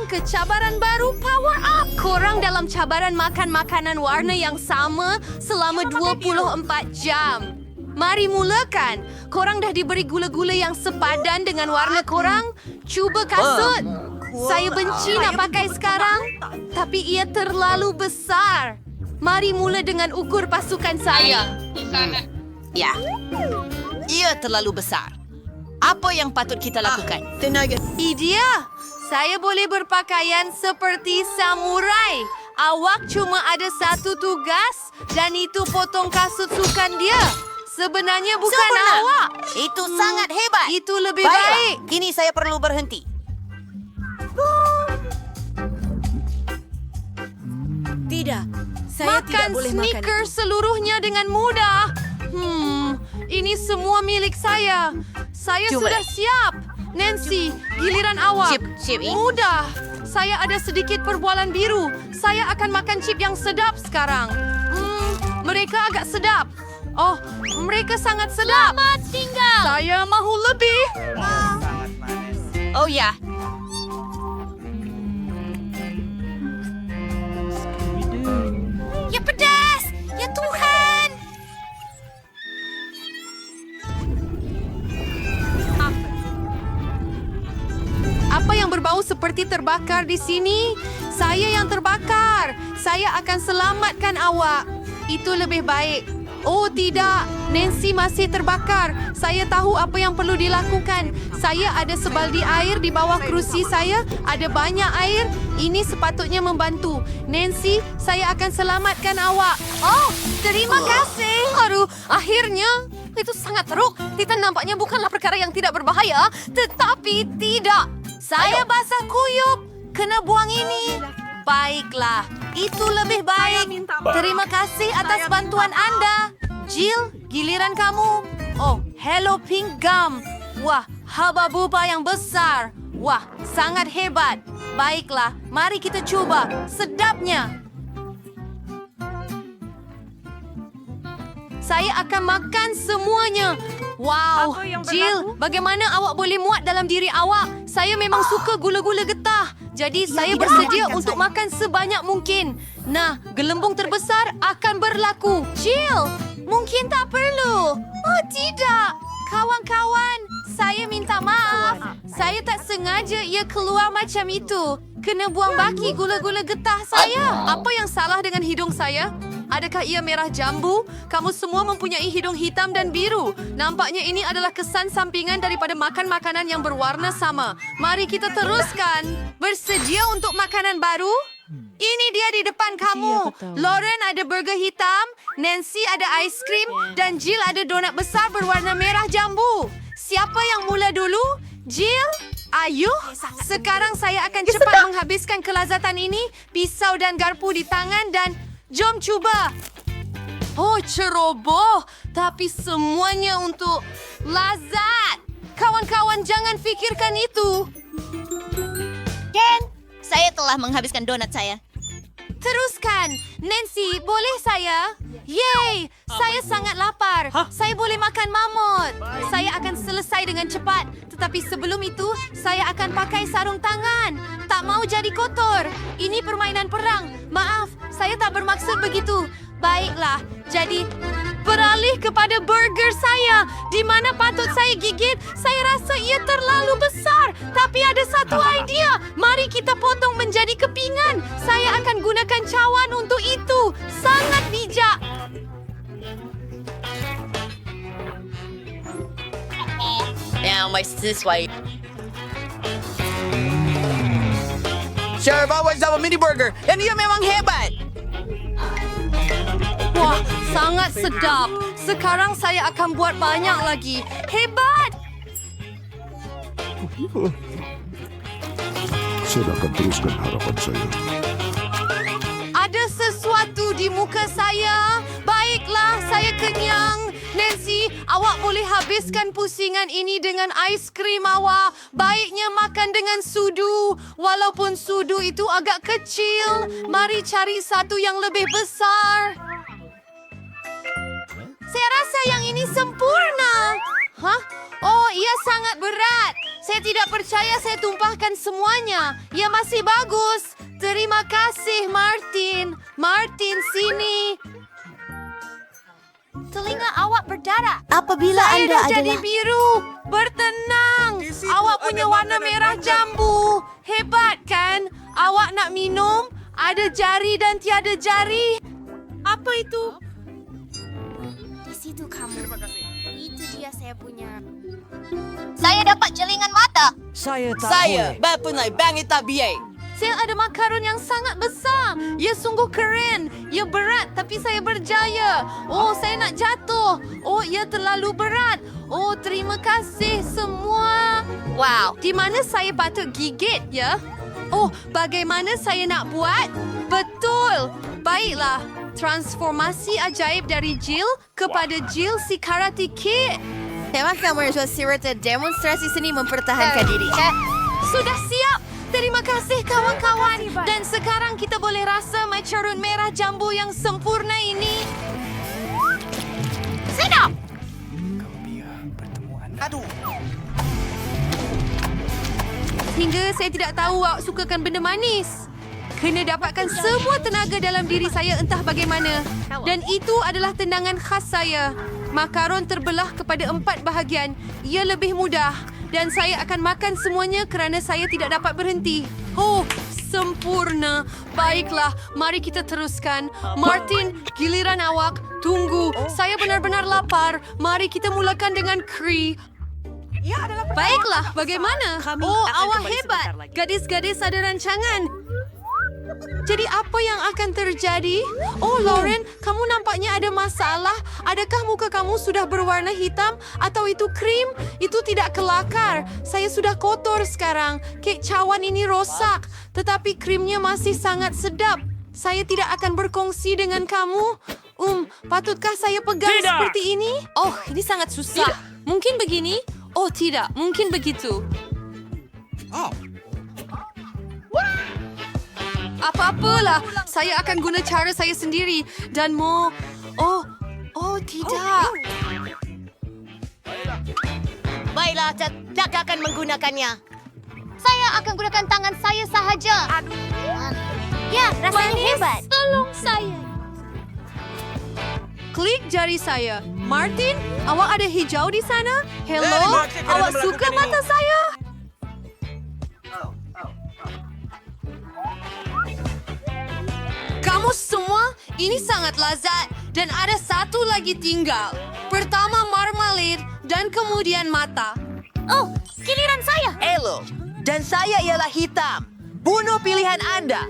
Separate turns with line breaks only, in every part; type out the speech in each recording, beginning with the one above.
ke cabaran baru Power Up. Korang dalam cabaran makan makanan warna yang sama selama 24 jam. Mari mulakan. Korang dah diberi gula-gula yang sepadan dengan warna korang. Cuba kasut. Saya benci nak pakai sekarang, tapi ia terlalu besar. Mari mula dengan ukur pasukan saya.
Ya, ia terlalu besar. Apa yang patut kita lakukan?
Idea, saya boleh berpakaian seperti samurai. Awak cuma ada satu tugas dan itu potong kasut sukan dia. Sebenarnya bukan
Sempurna.
awak.
Itu sangat hebat.
Itu lebih
Baiklah,
baik.
kini saya perlu berhenti. Tidak, saya tidak
Makan
boleh makan
Snickers
itu.
seluruhnya dengan mudah. Ini semua milik saya. Saya
Cuma-
sudah siap. Nancy, giliran awak.
Chip ini.
Mudah. Saya ada sedikit perbualan biru. Saya akan makan chip yang sedap sekarang. Mereka agak sedap. Oh, mereka sangat sedap. Selamat tinggal. Saya mahu lebih.
Oh ya, ya pedas! Ya Tuhan!
Apa yang berbau seperti terbakar di sini? Saya yang terbakar. Saya akan selamatkan awak. Itu lebih baik. Oh tidak, Nancy masih terbakar. Saya tahu apa yang perlu dilakukan. Saya ada sebaldi air di bawah kerusi saya. Ada banyak air. Ini sepatutnya membantu. Nancy, saya akan selamatkan awak. Oh, terima kasih. Aduh, akhirnya. Itu sangat teruk. Titan nampaknya bukanlah perkara yang tidak berbahaya. Tetapi tidak. Saya basah kuyup. Kena buang ini. Baiklah, itu lebih baik. Terima kasih atas bantuan Anda. Jill, giliran kamu. Oh, hello Pink Gum. Wah, haba-buba yang besar. Wah, sangat hebat. Baiklah, mari kita coba. Sedapnya. Saya akan makan semuanya. Wow, Jill, bagaimana awak boleh muat dalam diri awak? Saya memang suka gula-gula getah. Jadi saya bersedia untuk makan sebanyak mungkin. Nah, gelembung terbesar akan berlaku. Jill, mungkin tak perlu. Oh, tidak. Kawan-kawan, saya minta maaf. Saya tak sengaja ia keluar macam itu. Kena buang baki gula-gula getah saya. Apa yang salah dengan hidung saya? Adakah ia merah jambu? Kamu semua mempunyai hidung hitam dan biru. Nampaknya ini adalah kesan sampingan daripada makan makanan yang berwarna sama. Mari kita teruskan. Bersedia untuk makanan baru? Ini dia di depan kamu. Lauren ada burger hitam, Nancy ada ais krim, dan Jill ada donat besar berwarna merah jambu. Siapa yang mula dulu? Jill? Ayuh, sekarang saya akan cepat menghabiskan kelazatan ini. Pisau dan garpu di tangan dan... Jom cuba. Oh, ceroboh. Tapi semuanya untuk lazat. Kawan-kawan, jangan fikirkan itu.
Ken, saya telah menghabiskan donat saya.
Teruskan. Nancy, boleh saya? Yeay, saya sangat lapar. Saya boleh makan mamut. Saya akan selesai dengan cepat. Tetapi sebelum itu, saya akan pakai sarung tangan. Tak mau jadi kotor. Ini permainan perang. Maaf, saya tak bermaksud begitu. Baiklah, jadi beralih kepada burger saya. Di mana patut saya gigit? Saya rasa ia terlalu besar. Tapi ada satu idea. Mari kita potong menjadi kepingan. Saya akan gunakan cawan untuk itu. Sangat bijak.
Now my sisway.
Sheriff always have a mini burger, and ia memang hebat.
Wah, sangat sedap. Sekarang saya akan buat banyak lagi. Hebat!
Saya akan teruskan harapan saya.
Ada sesuatu di muka saya. Baiklah, saya kenyang. Nancy, awak boleh habiskan pusingan ini dengan ais krim awak. Baiknya makan dengan sudu. Walaupun sudu itu agak kecil, mari cari satu yang lebih besar. Saya rasa yang ini sempurna. Hah? Oh, ia sangat berat. Saya tidak percaya saya tumpahkan semuanya. Ya masih bagus. Terima kasih, Martin. Martin, sini.
Telinga awak berdarah. Apabila
Saya
Anda
dah jadi
adalah...
biru. Bertenang. Awak punya warna merah jambu. Hebat kan? Awak nak minum? Ada jari dan tiada jari. Apa itu?
Di situ kamu. Itu dia saya punya. Saya dapat jelingan mata.
Saya, bapunai bangit tabiye.
Saya ada makaron yang sangat besar. Ia sungguh keren. Ia berat tapi saya berjaya. Oh, saya nak jatuh. Oh, ia terlalu berat. Oh, terima kasih semua. Wow, di mana saya patut gigit ya? Oh, bagaimana saya nak buat? Betul. Baiklah. Transformasi ajaib dari Jill kepada Jill si Karate Kid.
Tema kamu serta demonstrasi seni mempertahankan diri.
Sudah siap. Terima kasih kawan-kawan. Dan sekarang kita boleh rasa macaron merah jambu yang sempurna ini.
Sedap.
Hingga saya tidak tahu awak sukakan benda manis. Kena dapatkan semua tenaga dalam diri saya entah bagaimana. Dan itu adalah tendangan khas saya. Makaron terbelah kepada 4 bahagian. Ia lebih mudah. Dan saya akan makan semuanya kerana saya tidak dapat berhenti. Oh, sempurna. Baiklah, mari kita teruskan. Martin, giliran awak. Tunggu, saya benar-benar lapar. Mari kita mulakan dengan Cree. Baiklah, bagaimana? Oh, awak hebat. Gadis-gadis ada rancangan. Jadi apa yang akan terjadi? Oh, Lauren, kamu nampaknya ada masalah. Adakah muka kamu sudah berwarna hitam? Atau itu krim? Itu tidak kelakar. Saya sudah kotor sekarang. Kek cawan ini rosak. Tetapi krimnya masih sangat sedap. Saya tidak akan berkongsi dengan kamu. Patutkah saya pegang seperti ini? Oh, ini sangat susah. Mungkin begini? Oh, tidak. Mungkin begitu. Apa-apalah, saya akan guna cara saya sendiri dan mau... Oh, tidak.
Baiklah, tak akan menggunakannya. Saya akan gunakan tangan saya sahaja. Ya, rasanya hebat. Tolong saya.
Klik jari saya. Martin, awak ada hijau di sana? Hello, awak suka mata saya? Kamu semua, ini sangat lazat dan ada satu lagi tinggal. Pertama marmalade dan kemudian mata.
Oh, giliran saya.
Elo, dan saya ialah hitam. Bunuh pilihan Anda.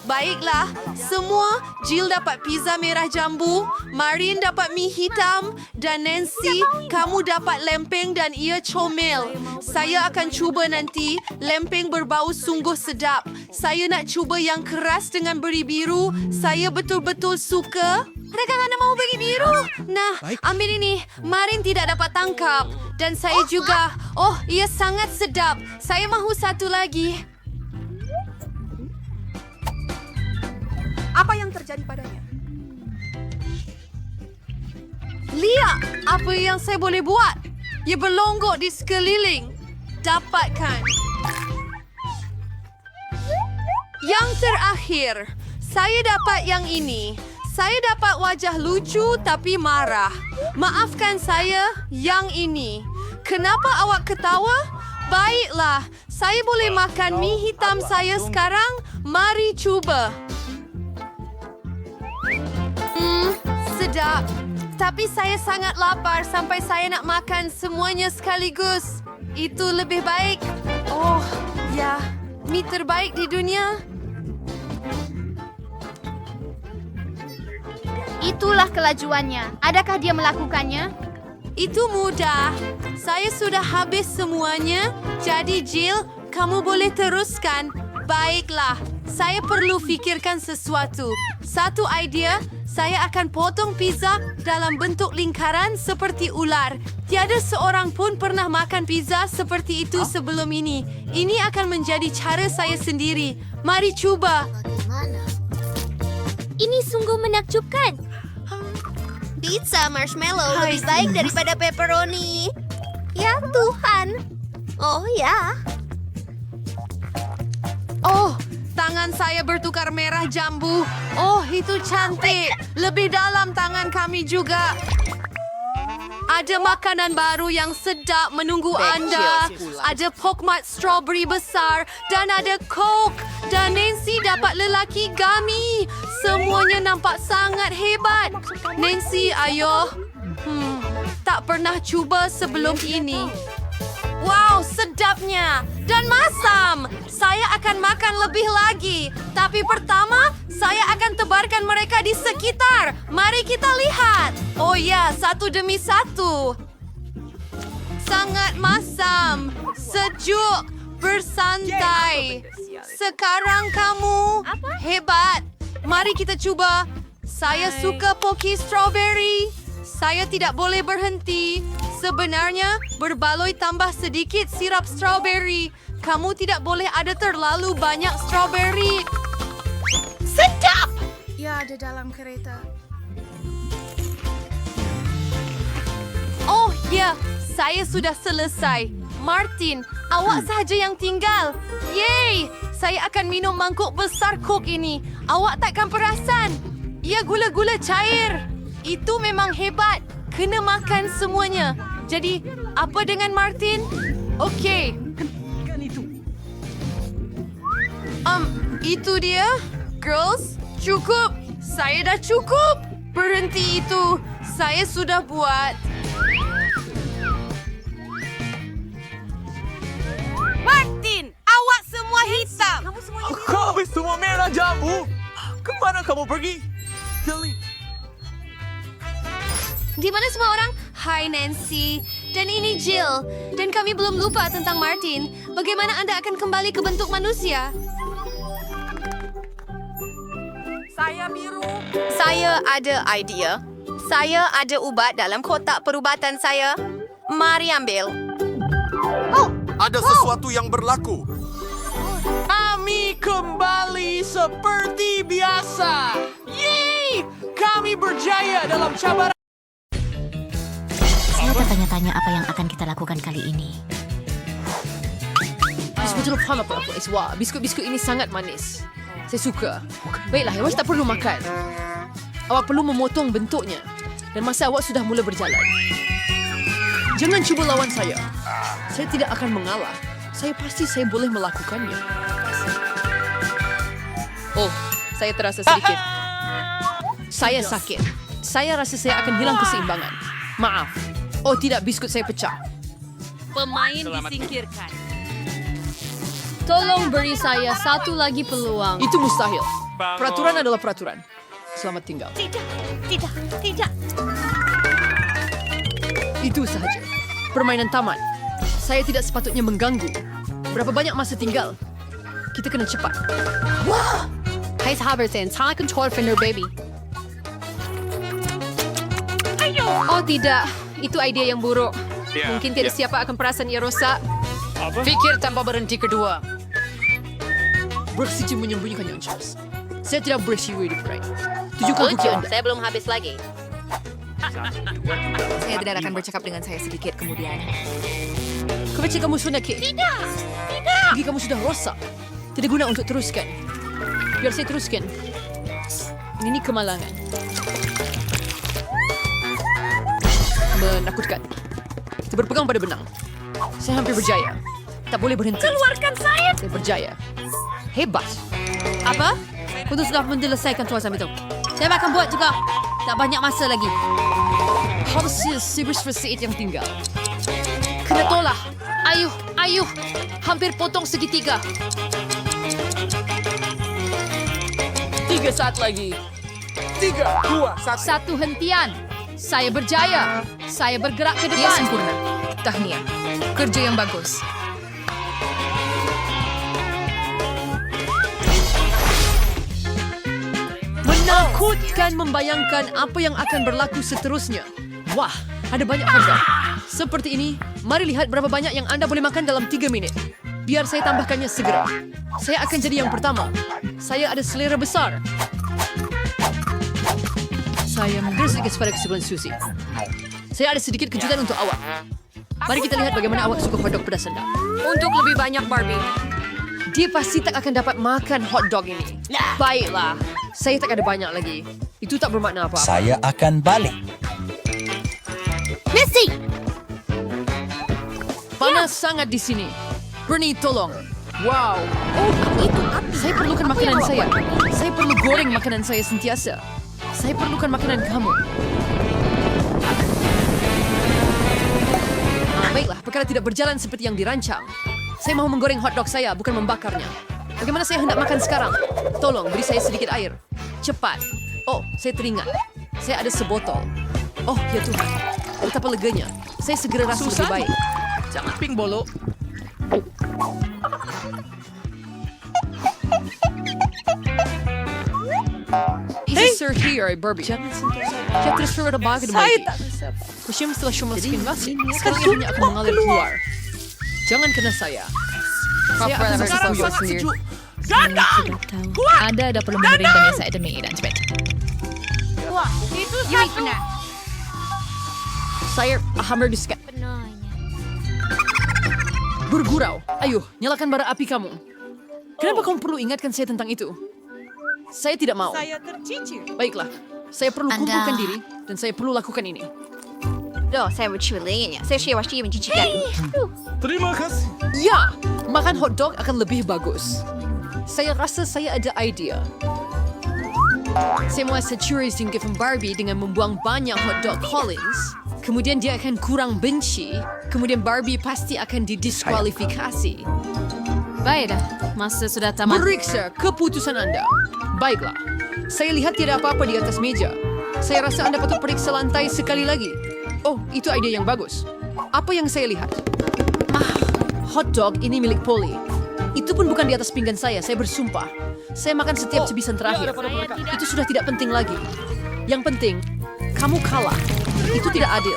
Baiklah, semua Jill dapat pizza merah jambu, Marin dapat mie hitam, dan Nancy, kamu dapat lempeng dan ia comel. Saya akan cuba nanti, lempeng berbau sungguh sedap. Saya nak cuba yang keras dengan beri biru. Saya betul-betul suka. Adakah anda mau bagi biru? Nah, ambil ini. Marin tidak dapat tangkap. Dan saya juga. Oh, ia sangat sedap. Saya mahu satu lagi. Apa yang terjadi padanya? Lihat apa yang saya boleh buat. Ia berlonggok di sekeliling. Dapatkan. Yang terakhir, saya dapat yang ini. Saya dapat wajah lucu tapi marah. Maafkan saya, yang ini. Kenapa awak ketawa? Baiklah, saya boleh makan mie hitam saya sekarang. Mari cuba. Sedap. Tapi saya sangat lapar sampai saya nak makan semuanya sekaligus. Itu lebih baik. Oh, ya. Mie terbaik di dunia.
Itulah kelajuannya. Adakah dia melakukannya?
Itu mudah. Saya sudah habis semuanya. Jadi Jill, kamu boleh teruskan. Baiklah, saya perlu fikirkan sesuatu. Satu idea, saya akan potong pizza dalam bentuk lingkaran seperti ular. Tiada seorang pun pernah makan pizza seperti itu sebelum ini. Ini akan menjadi cara saya sendiri. Mari cuba.
Ini sungguh menakjubkan. Pizza marshmallow lebih baik daripada pepperoni. Ya, Ya Tuhan. Oh ya.
Oh, tangan saya bertukar merah jambu. Oh, itu cantik. Lebih dalam tangan kami juga. Ada makanan baru yang sedap menunggu Anda. Ada Pokemon strawberry besar dan ada Coke. Dan Nancy dapat lelaki gummy. Semuanya nampak sangat hebat. Nancy, ayo. Tak pernah cuba sebelum ini. Wow, sedapnya. Dan masam. Saya akan makan lebih lagi. Tapi pertama, saya akan tebarkan mereka di sekitar. Mari kita lihat. Oh ya, satu demi satu. Sangat masam. Sejuk. Bersantai. Sekarang kamu hebat. Mari kita coba. Saya suka Pocky Strawberry. Saya tidak boleh berhenti. Sebenarnya, berbaloi tambah sedikit sirap strawberry. Kamu tidak boleh ada terlalu banyak strawberry.
Sedap!
Ya, ada dalam kereta.
Oh ya, saya sudah selesai. Martin, awak sahaja yang tinggal. Yeay! Saya akan minum mangkuk besar Coke ini. Awak takkan perasan. Ia gula-gula cair. Itu memang hebat. Kena makan semuanya. Jadi, apa dengan Martin? Okey. Itu dia. Girls, cukup. Saya dah cukup. Berhenti itu. Saya sudah buat.
Martin, awak semua hitam.
Kami semua merah jambu. Kemana kamu pergi? Jeli.
Di mana semua orang? Hai Nancy. Dan ini Jill. Dan kami belum lupa tentang Martin. Bagaimana Anda akan kembali ke bentuk manusia?
Saya biru.
Saya ada idea. Saya ada ubat dalam kotak perubatan saya. Mari ambil.
Ada sesuatu yang berlaku.
Kami kembali seperti biasa. Yeay! Kami berjaya dalam cabaran.
Saya bertanya-tanya apa yang akan kita lakukan kali ini.
Betul faham apa aku, Iswa. Biskut-biskut ini sangat manis. Saya suka. Baiklah, awak tak perlu makan. Awak perlu memotong bentuknya. Dan masa awak sudah mula berjalan. Jangan cuba lawan saya. Saya tidak akan mengalah. Saya pasti saya boleh melakukannya. Oh, saya terasa sedikit. Saya sakit. Saya rasa saya akan hilang keseimbangan. Maaf. Oh tidak, biskut saya pecah.
Pemain disingkirkan.
Tolong beri saya satu lagi peluang.
Itu mustahil. Peraturan adalah peraturan. Selamat tinggal.
Tidak.
Itu sahaja. Permainan taman. Saya tidak sepatutnya mengganggu. Berapa banyak masa tinggal? Kita kena cepat.
Hai Haberson, salah control Fender Baby. Oh tidak, itu ide yang buruk. Mungkin tidak siapa akan perasan ia rosak.
Fikir tanpa berhenti kedua.
Bersedia menyembunyikan yang Charles. Saya tidak bersihwa hidup Ray. Tunjukkan bukti Anda.
Saya belum habis lagi.
Saya tidak akan bercakap dengan saya sedikit kemudian.
Kebaca kamu sudah ke? Tidak. Gigi kamu sudah rosak. Tidak guna untuk teruskan. Biar saya teruskan. Ini kemalangan. Menakutkan. Kita berpegang pada benang. Saya hampir berjaya. Tak boleh berhenti.
Keluarkan saya.
Saya berjaya. Hebat.
Apa? Untuk sudah menyelesaikan tuasan itu. Saya akan buat juga. Tak banyak masa lagi.
Harusnya Silversphere yang tinggal. Kena tolak. Ayuh. Hampir potong segitiga.
3 saat lagi. 3, 2, 1.
Satu hentian. Saya berjaya. Saya bergerak ke depan.
Dia sempurna. Tahniah. Kerja yang bagus.
Menakutkan membayangkan apa yang akan berlaku seterusnya. Wah, ada banyak harga. Seperti ini, mari lihat berapa banyak yang Anda boleh makan dalam 3 minit. Biar saya tambahkannya segera. Saya akan jadi yang pertama. Saya ada selera besar. Saya menggerak sedikit pada keseruan Susie. Saya ada sedikit kejutan untuk awak. Mari kita lihat bagaimana awak suka hotdog pedas anda.
Untuk lebih banyak Barbie.
Dia pasti tak akan dapat makan hotdog ini. Baiklah, saya tak ada banyak lagi. Itu tak bermakna apa-apa.
Saya akan balik.
Missy!
Panas sangat di sini. Bernie, tolong. Wow. Oh, itu api. Saya perlukan makanan saya. Saya perlu goreng makanan saya sentiasa. Saya perlukan makanan kamu. Baiklah, perkara tidak berjalan seperti yang dirancang. Saya mau menggoreng hotdog saya, bukan membakarnya. Bagaimana saya hendak makan sekarang? Tolong, beri saya sedikit air. Cepat. Oh, saya teringat. Saya ada sebotol. Oh, ya Tuhan. Betapa leganya. Saya segera rasa lebih baik.
Jangan ping bolo.
Hey, sir, here, Barbie. Jangan sentuh saya. Saya terus suruh ada bahagia di
Saya
Barbie.
tak bisa.
Kusyam setelah syum masukin masih. Sekarang ibunya akan mengalir keluar. Jangan kena saya. Saya akan
Sekarang
bersetuju
sangat
sendiri.
sejuk. Dadang!
Anda dah perlu mengeringkannya saya demi dan cepat.
Wah, itu satu.
Saya hampir disekat.
Benarnya.
Bergurau. Ayo, nyalakan bara api kamu. Kenapa kamu perlu ingatkan saya tentang itu? Saya tidak mau.
Saya tercicir.
Baiklah, saya perlu
Anda-
kumpulkan diri dan saya perlu lakukan ini.
Saya berculinya. Saya pasti mencicikan.
Terima kasih.
Ya, makan hotdog akan lebih bagus. Saya rasa saya ada idea. Saya mau securi singkatan Barbie dengan membuang banyak hotdog Collins. Kemudian dia akan kurang benci. Kemudian Barbie pasti akan didiskualifikasi.
Baik dah, masa sudah tamat.
Periksa keputusan Anda. Baiklah, saya lihat tidak apa-apa di atas meja. Saya rasa Anda patut periksa lantai sekali lagi. Oh, itu ide yang bagus. Apa yang saya lihat? Hotdog ini milik Polly. Itu pun bukan di atas pinggan saya bersumpah. Saya makan setiap cebisan terakhir. Itu sudah tidak penting lagi. Yang penting, kamu kalah. Itu tidak adil.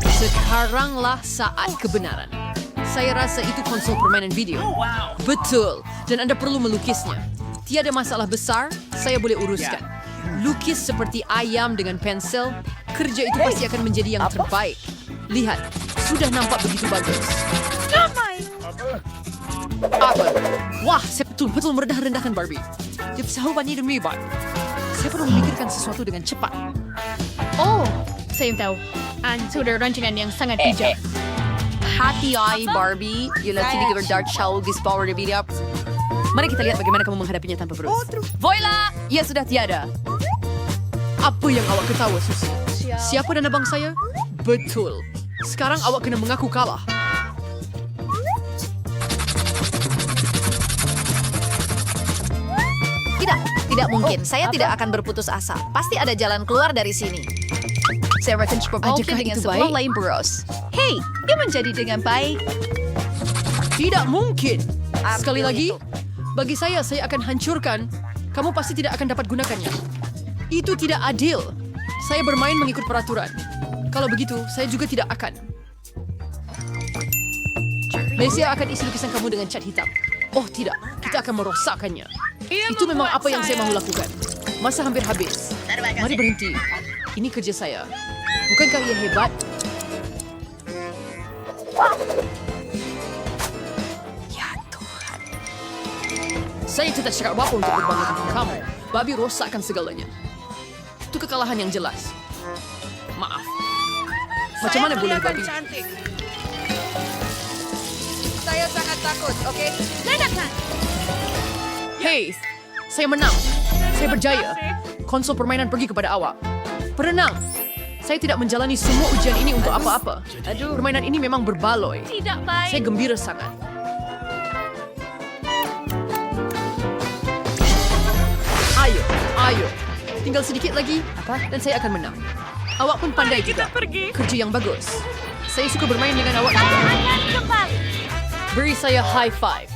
Sekaranglah saat kebenaran. Saya rasa itu konsol permainan video. Betul, dan Anda perlu melukisnya. Tiada masalah besar, saya boleh uruskan. Lukis seperti ayam dengan pensil, kerja itu pasti akan menjadi yang terbaik. Lihat, sudah nampak begitu bagus. Apa? Wah, saya betul-betul merendah-rendahkan Barbie. Dia sahabat dan Mibot. Saya perlu memikirkan sesuatu dengan cepat.
Oh, saya tahu. Sudah rancangan yang sangat bijak.
Hati-hati Barbie. You'll see the dark shadow this power to beat up.
Mari kita lihat bagaimana kamu menghadapinya tanpa berus.
Voila! Ia sudah tiada.
Apa yang awak ketawa, Susi? Siapa dan abang saya? Betul. Sekarang awak kena mengaku kalah.
Tidak mungkin. Saya tidak akan berputus asa. Pasti ada jalan keluar dari sini. Saya akan coba bangkit
Adakah
dengan
itu
sebuah
baik?
lain bros. Hei, dia menjadi dengan baik.
Tidak mungkin. Sekali lagi, bagi saya akan hancurkan. Kamu pasti tidak akan dapat gunakannya. Itu tidak adil. Saya bermain mengikut peraturan. Kalau begitu, saya juga tidak akan. Lesia akan isi lukisan kamu dengan cat hitam. Oh tidak, kita akan merosakkannya. Itu memang apa yang saya mau lakukan. Masa hampir habis. Mari berhenti. Ini kerja saya. Bukankah ia hebat? Ya Tuhan. Saya tidak cakap apa untuk berbangga tentang kamu. Babi rosakkan segalanya. Itu kekalahan yang jelas. Maaf. Macam mana boleh Babi?
Cantik. Saya sangat takut, oke?
Hey, saya menang. Saya berjaya. Konsol permainan pergi kepada awak. Perenang. Saya tidak menjalani semua ujian ini untuk apa-apa. Permainan ini memang berbaloi.
Tidak baik.
Saya gembira sangat. Ayo. Tinggal sedikit lagi, dan saya akan menang. Awak pun pandai juga. Kerja yang bagus. Saya suka bermain dengan awak juga.
Akan kembali.
Beri saya high five.